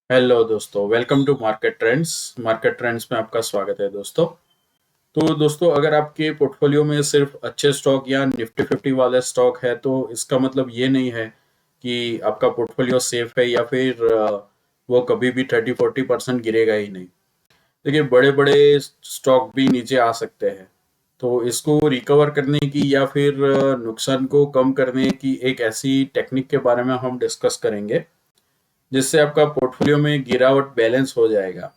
Hello दोस्तों, welcome to market trends. Market trends में आपका स्वागत है दोस्तों। तो दोस्तों, अगर आपके पोर्टफोलियो में सिर्फ अच्छे स्टॉक या निफ्टी 50 वाले स्टॉक है तो इसका मतलब ये नहीं है कि आपका पोर्टफोलियो सेफ है या फिर वो कभी भी 30-40% गिरेगा ही नहीं। देखिए, बड़े बड़े स्टॉक भी नीचे आ सकते हैं। तो इसको रिकवर करने की या फिर नुकसान को कम करने की एक ऐसी टेक्निक के बारे में हम डिस्कस करेंगे जिससे आपका पोर्टफोलियो में गिरावट बैलेंस हो जाएगा।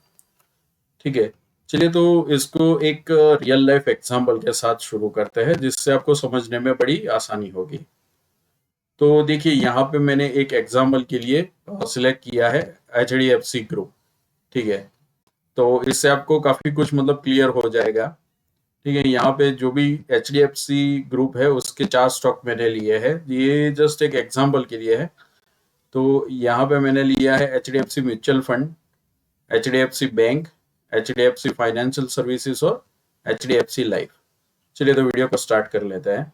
ठीक है, चलिए तो इसको एक रियल लाइफ एग्जांपल के साथ शुरू करते हैं जिससे आपको समझने में बड़ी आसानी होगी। तो देखिए, यहाँ पे मैंने एक एग्जांपल के लिए सिलेक्ट किया है HDFC ग्रुप। ठीक है, तो इससे आपको काफी कुछ मतलब क्लियर हो जाएगा। ठीक है, यहाँ पे जो भी HDFC ग्रुप है उसके 4 स्टॉक मैंने लिए हैं, ये जस्ट एक एग्जांपल के लिए है। तो यहाँ पे मैंने लिया है HDFC mutual fund, HDFC bank, HDFC financial services और HDFC लाइफ। चलिए तो वीडियो को स्टार्ट कर लेते हैं।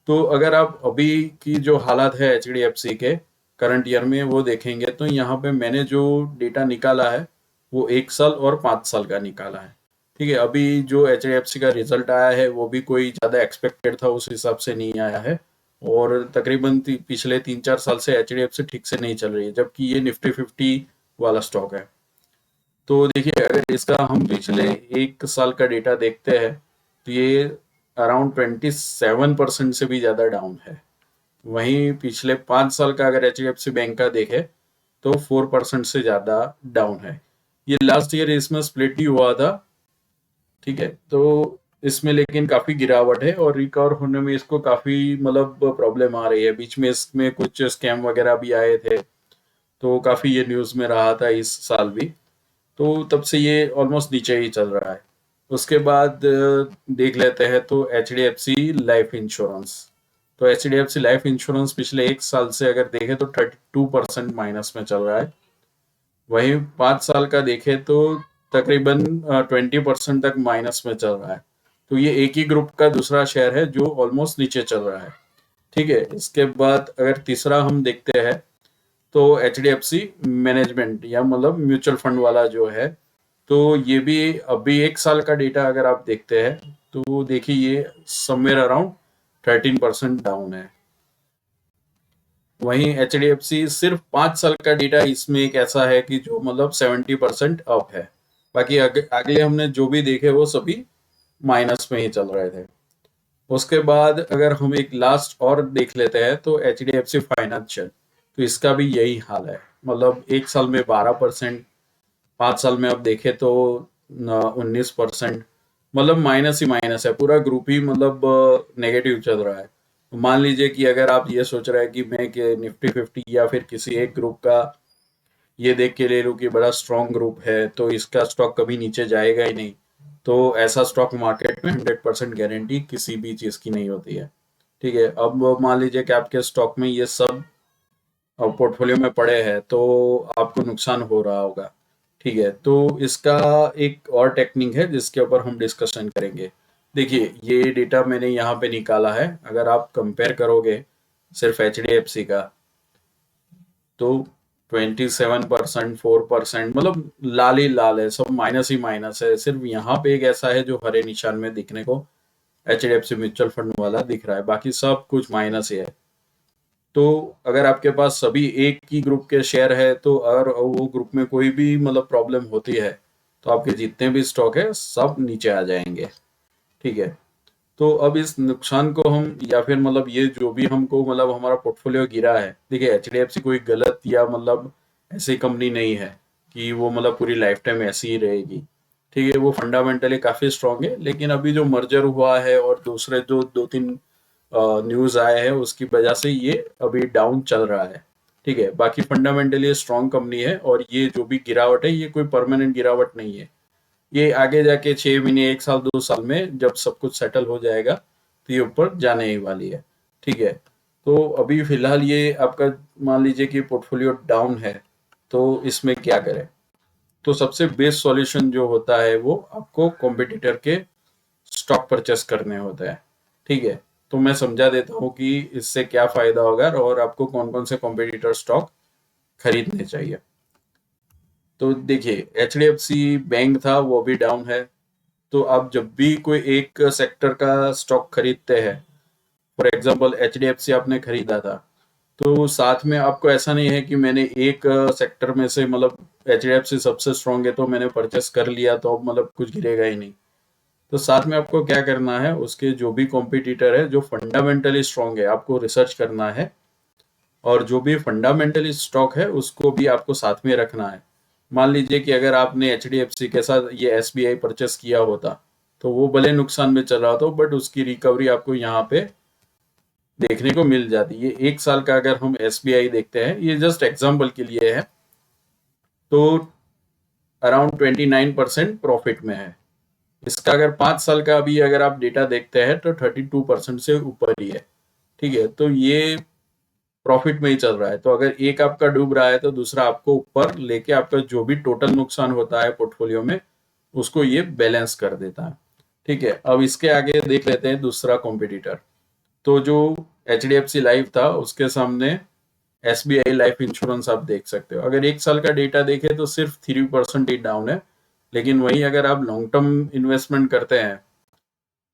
तो अगर आप अभी की जो हालात है HDFC के करंट ईयर में वो देखेंगे तो यहाँ पे मैंने जो डेटा निकाला है वो 1 साल और 5 साल का निकाला है। ठीक है, अभी जो HDFC का रिजल्ट आया है वो भी कोई ज़्यादा एक्सपेक्टेड था उस हिसाब से नहीं आया है। और तकरीबन पिछले 3-4 साल से HDFC ठीक से नहीं चल रही है, जबकि ये निफ्टी 50 वाला स्टॉक है। तो देखिए, अगर इसका हम पिछले 1 साल का डेटा देखते हैं तो ये अराउंड 27% से भी ज़्यादा डाउन है। वहीं पिछले 5 साल का अगर HDFC बैंक का देखें तो 4% से ज़्यादा डाउन है। ये लास्ट ईयर इसमें स्प्लिट ही हुआ था। ठीक है, तो इसमें लेकिन काफ़ी गिरावट है और रिकवर होने में इसको काफ़ी मतलब प्रॉब्लम आ रही है। बीच में इसमें कुछ स्कैम वगैरह भी आए थे, तो काफ़ी ये न्यूज़ में रहा था इस साल भी। तो तब से ये ऑलमोस्ट नीचे ही चल रहा है। उसके बाद देख लेते हैं तो HDFC लाइफ इंश्योरेंस। तो HDFC लाइफ इंश्योरेंस पिछले 1 साल से अगर देखें तो 32% माइनस में चल रहा है। वहीं 5 साल का देखें तो तकरीबन 20% तक माइनस में चल रहा है। तो ये एक ही ग्रुप का दूसरा शेयर है जो ऑलमोस्ट नीचे चल रहा है। ठीक है, इसके बाद अगर तीसरा हम देखते हैं तो HDFC मैनेजमेंट या मतलब म्यूचुअल फंड वाला जो है, तो ये भी अभी 1 साल का डेटा अगर आप देखते हैं तो देखिए ये समवेयर अराउंड 13% डाउन है। वहीं HDFC सिर्फ 5 साल का डेटा इसमें एक ऐसा है कि जो मतलब 70% अप है। बाकी अगले हमने जो भी देखे वो सभी माइनस में ही चल रहे थे। उसके बाद अगर हम एक लास्ट और देख लेते हैं तो HDFC फाइनेंशियल, तो इसका भी यही हाल है। मतलब 1 साल में 12%, 5 साल में आप देखें तो 19%। मतलब माइनस ही माइनस है, पूरा ग्रुप ही मतलब नेगेटिव चल रहा है। मान लीजिए कि अगर आप ये सोच रहे हैं कि मैं कि निफ्टी 50 या फिर किसी एक ग्रुप का ये देख के ले लूं कि बड़ा स्ट्रॉन्ग ग्रुप है तो इसका स्टॉक कभी नीचे जाएगा ही नहीं, तो ऐसा स्टॉक मार्केट में 100% गारंटी किसी भी चीज की नहीं होती है। ठीक है, अब मान लीजिए कि आपके स्टॉक में ये सब पोर्टफोलियो में पड़े हैं तो आपको नुकसान हो रहा होगा। ठीक है, तो इसका एक और टेक्निक है जिसके ऊपर हम डिस्कशन करेंगे। देखिए, ये डेटा मैंने यहाँ पे निकाला है। अगर आप कंपेयर करोगे सिर्फ HDFC का तो 27%, 4%, मतलब लाल ही लाल है, सब माइनस ही माइनस है। सिर्फ यहाँ पे एक ऐसा है जो हरे निशान में दिखने को HDFC म्यूचुअल फंड वाला दिख रहा है, बाकी सब कुछ माइनस ही है। तो अगर आपके पास सभी एक ही ग्रुप के शेयर है तो अगर वो ग्रुप में कोई भी मतलब प्रॉब्लम होती है तो आपके जितने भी स्टॉक है सब नीचे आ जाएंगे। ठीक है, तो अब इस नुकसान को हम या फिर मतलब ये जो भी हमको मतलब हमारा पोर्टफोलियो गिरा है, देखिए HDFC कोई गलत या मतलब ऐसी कंपनी नहीं है कि वो मतलब पूरी लाइफ टाइम ऐसी ही रहेगी। ठीक है, वो फंडामेंटली काफी स्ट्रांग है, लेकिन अभी जो मर्जर हुआ है और दूसरे जो 2-3 न्यूज आए हैं उसकी वजह से ये अभी डाउन चल रहा है। ठीक है, बाकी फंडामेंटली स्ट्रांग कंपनी है और ये जो भी गिरावट है ये कोई परमानेंट गिरावट नहीं है। ये आगे जाके 6 महीने, 1 साल, 2 साल में जब सब कुछ सेटल हो जाएगा तो ये ऊपर जाने ही वाली है। ठीक है, तो अभी फिलहाल ये आपका मान लीजिए कि पोर्टफोलियो डाउन है, तो इसमें क्या करें? तो सबसे बेस्ट सॉल्यूशन जो होता है वो आपको कॉम्पिटिटर के स्टॉक परचेस करने होते हैं। ठीक है, तो मैं समझा देता हूँ कि इससे क्या फायदा होगा और आपको कौन कौन से कॉम्पिटिटर स्टॉक खरीदने चाहिए। तो देखिए एचडीएफसी बैंक था वो भी डाउन है। तो आप जब भी कोई एक सेक्टर का स्टॉक खरीदते हैं, फॉर एग्जांपल एचडीएफसी आपने खरीदा था, तो साथ में आपको ऐसा नहीं है कि मैंने एक सेक्टर में से मतलब एचडीएफसी सबसे स्ट्रांग है तो मैंने परचेस कर लिया तो अब मतलब कुछ गिरेगा ही नहीं। तो साथ में आपको क्या करना है, उसके जो भी कॉम्पिटिटर है जो फंडामेंटली स्ट्रांग है आपको रिसर्च करना है, और जो भी फंडामेंटली स्टॉक है उसको भी आपको साथ में रखना है। मान लीजिए कि अगर आपने एचडीएफसी के साथ ये एसबीआई परचेस किया होता, तो वो भले नुकसान में चल रहा था बट उसकी रिकवरी आपको यहाँ पे देखने को मिल जाती है। ये एक साल का अगर हम एसबीआई देखते हैं, ये जस्ट एग्जाम्पल के लिए है, तो अराउंड 29% प्रॉफिट में है। इसका अगर 5 साल का अभी अगर आप डेटा देखते हैं तो 32% से ऊपर ही है। ठीक है, तो ये प्रॉफिट में ही चल रहा है। तो अगर एक आपका डूब रहा है तो दूसरा आपको ऊपर लेके आपका जो भी टोटल नुकसान होता है पोर्टफोलियो में उसको ये बैलेंस कर देता है। ठीक है, अब इसके आगे देख लेते हैं दूसरा कॉम्पिटिटर। तो जो H D F C life था उसके सामने एसबीआई लाइफ इंश्योरेंस आप देख सकते हो। अगर एक साल का डेटा देखें तो सिर्फ 3% ही डाउन है, लेकिन वहीं अगर आप लॉन्ग टर्म इन्वेस्टमेंट करते हैं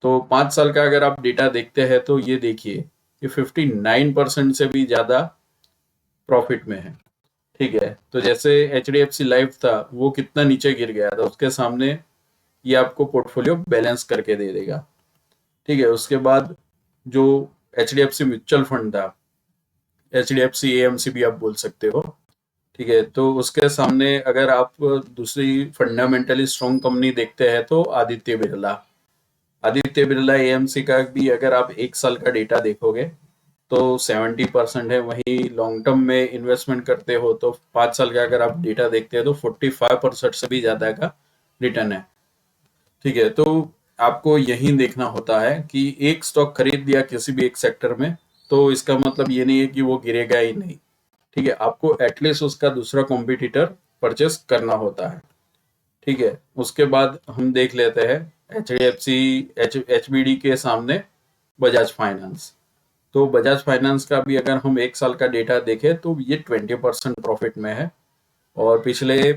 तो 5 साल का अगर आप डेटा देखते हैं तो ये देखिए ये 59% से भी ज्यादा प्रॉफिट में है। ठीक है, तो जैसे H D F C life था वो कितना नीचे गिर गया था, उसके सामने ये आपको पोर्टफोलियो बैलेंस करके दे देगा। ठीक है, उसके बाद जो H D F C mutual fund था, H D F C AMC भी आप बोल सकते हो। ठीक है, तो उसके सामने अगर आप दूसरी फंडामेंटली स्ट्रॉन्ग कंपनी देखते हैं तो आदित्य बिरला। आदित्य बिरला एएमसी का भी अगर आप एक साल का डेटा देखोगे तो 70% है। वहीं लॉन्ग टर्म में इन्वेस्टमेंट करते हो तो 5 साल का अगर आप डेटा देखते हैं तो 45% से भी ज्यादा का रिटर्न है। ठीक है, तो आपको यही देखना होता है कि एक स्टॉक खरीद लिया किसी भी एक सेक्टर में तो इसका मतलब ये नहीं है कि वो गिरेगा ही नहीं। ठीक है, आपको एटलीस्ट उसका दूसरा कॉम्पिटिटर परचेस करना होता है। ठीक है, उसके बाद हम देख लेते हैं H D F C H B D के सामने बजाज फाइनेंस। तो बजाज फाइनेंस का भी अगर हम एक साल का डेटा देखें तो ये 20% प्रॉफिट में है, और पिछले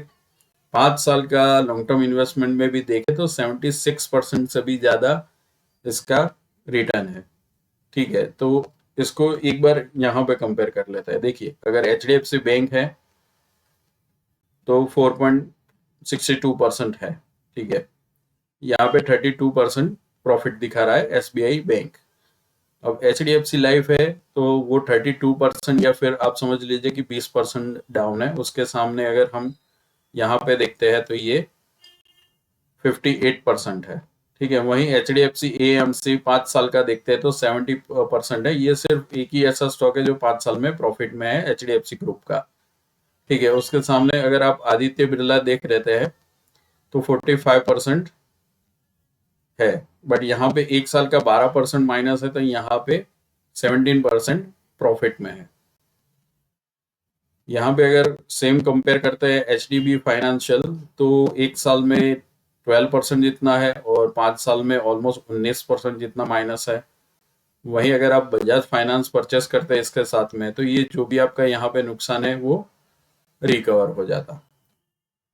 5 साल का लॉन्ग टर्म इन्वेस्टमेंट में भी देखें तो 76% से भी ज्यादा इसका रिटर्न है। ठीक है, तो इसको एक बार यहाँ पे कंपेयर कर लेते हैं। देखिए अगर H D F C bank है तो 4.62% है। ठीक है, यहाँ पे 32% प्रॉफिट दिखा रहा है एस बी आई बैंक। अब H D F C life है तो वो 32% या फिर आप समझ लीजिए कि 20% डाउन है। उसके सामने अगर हम यहाँ पे देखते हैं तो ये 58% है। ठीक है, वहीं H D F C A M C 5 साल का देखते हैं तो 70% है। ये सिर्फ एक ही ऐसा स्टॉक है जो 5 साल में प्रॉफिट में है H D F C group का। ठीक है, उसके सामने अगर आप आदित्य बिरला देख रहते हैं तो 45% है, बट यहाँ पे एक साल का 12% माइनस है तो यहाँ पे 17% प्रॉफिट में है। यहाँ पे अगर सेम कंपेयर करते हैं एच डी बी फाइनेंशियल तो एक साल में 12% जितना है और 5 साल में ऑलमोस्ट 19% जितना माइनस है। वहीं अगर आप बजाज फाइनेंस परचेस करते हैं इसके साथ में तो ये जो भी आपका यहाँ पे नुकसान है वो रिकवर हो जाता।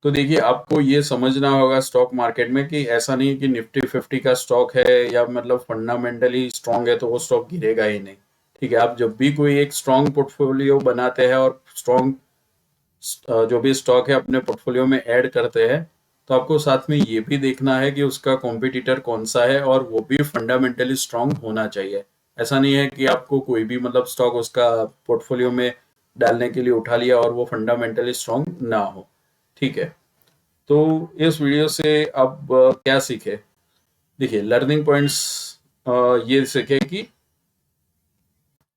तो देखिए आपको ये समझना होगा स्टॉक मार्केट में कि ऐसा नहीं है कि निफ्टी 50 का स्टॉक है या मतलब फंडामेंटली स्ट्रांग है तो वो स्टॉक गिरेगा ही नहीं। ठीक है, आप जब भी कोई एक स्ट्रांग पोर्टफोलियो बनाते हैं और स्ट्रांग जो भी स्टॉक है अपने पोर्टफोलियो में ऐड करते हैं तो आपको साथ में ये भी देखना है कि उसका कॉम्पिटिटर कौन सा है और वो भी फंडामेंटली स्ट्रांग होना चाहिए। ऐसा नहीं है कि आपको कोई भी मतलब स्टॉक उसका पोर्टफोलियो में डालने के लिए उठा लिया और वो फंडामेंटली स्ट्रांग ना हो। ठीक है, तो इस वीडियो से अब क्या सीखे? देखिए लर्निंग पॉइंट्स ये सीखे कि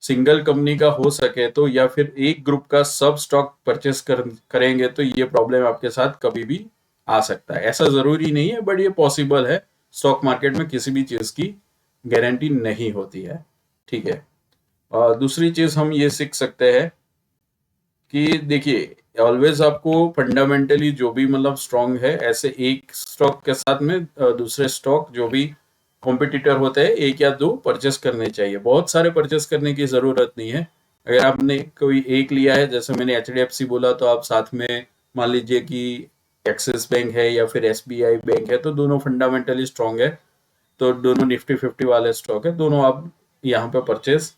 सिंगल कंपनी का हो सके तो या फिर एक ग्रुप का सब स्टॉक परचेस करेंगे तो ये प्रॉब्लम आपके साथ कभी भी आ सकता है। ऐसा जरूरी नहीं है बट ये पॉसिबल है। स्टॉक मार्केट में किसी भी चीज की गारंटी नहीं होती है। ठीक है, दूसरी चीज हम ये सीख सकते हैं कि देखिए ऑलवेज आपको फंडामेंटली जो भी मतलब स्ट्रांग है ऐसे एक स्टॉक के साथ में दूसरे स्टॉक जो भी कॉम्पिटिटर होते हैं एक या दो परचेस करने चाहिए। बहुत सारे परचेस करने की जरूरत नहीं है। अगर आपने कोई एक लिया है, जैसे मैंने एच डी एफ सी बोला, तो आप साथ में मान लीजिए कि एक्सिस बैंक है या फिर एसबीआई बैंक है, तो दोनों फंडामेंटली स्ट्रांग है, तो दोनों निफ्टी 50 वाले स्टॉक है, दोनों आप यहाँ पे परचेज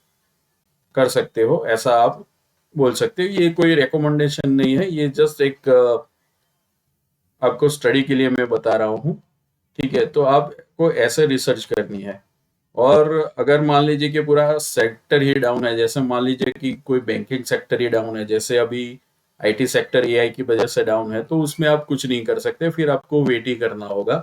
कर सकते हो, ऐसा आप बोल सकते हो। ये कोई रिकमेंडेशन नहीं है, ये जस्ट एक आपको स्टडी के लिए मैं बता रहा हूँ। ठीक है, तो आपको ऐसे रिसर्च करनी है। और अगर मान लीजिए कि पूरा सेक्टर ही डाउन है, जैसे मान लीजिए कि कोई बैंकिंग सेक्टर ही डाउन है, जैसे अभी आईटी सेक्टर एआई की वजह से डाउन है, तो उसमें आप कुछ नहीं कर सकते, फिर आपको वेट ही करना होगा।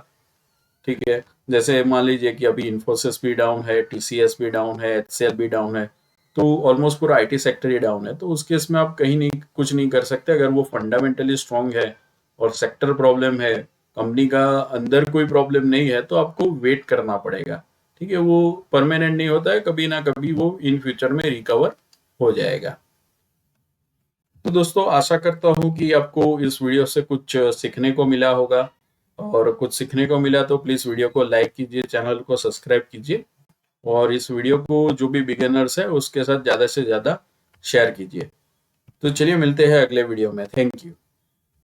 ठीक है, जैसे मान लीजिए कि अभी इन्फोसिस भी डाउन है, टीसीएस भी डाउन है, एचसीएल भी डाउन है, तो ऑलमोस्ट पूरा आईटी सेक्टर ही डाउन है। तो उस केस में आप कहीं नहीं कुछ नहीं कर सकते। अगर वो फंडामेंटली स्ट्रांग है और सेक्टर प्रॉब्लम है, कंपनी का अंदर कोई प्रॉब्लम नहीं है, तो आपको वेट करना पड़ेगा। ठीक है, वो परमानेंट नहीं होता है, कभी ना कभी वो इन फ्यूचर में रिकवर हो जाएगा। तो दोस्तों, आशा करता हूँ कि आपको इस वीडियो से कुछ सीखने को मिला होगा, और कुछ सीखने को मिला तो प्लीज़ वीडियो को लाइक कीजिए, चैनल को सब्सक्राइब कीजिए, और इस वीडियो को जो भी बिगिनर्स है उसके साथ ज़्यादा से ज़्यादा शेयर कीजिए। तो चलिए मिलते हैं अगले वीडियो में। Thank you.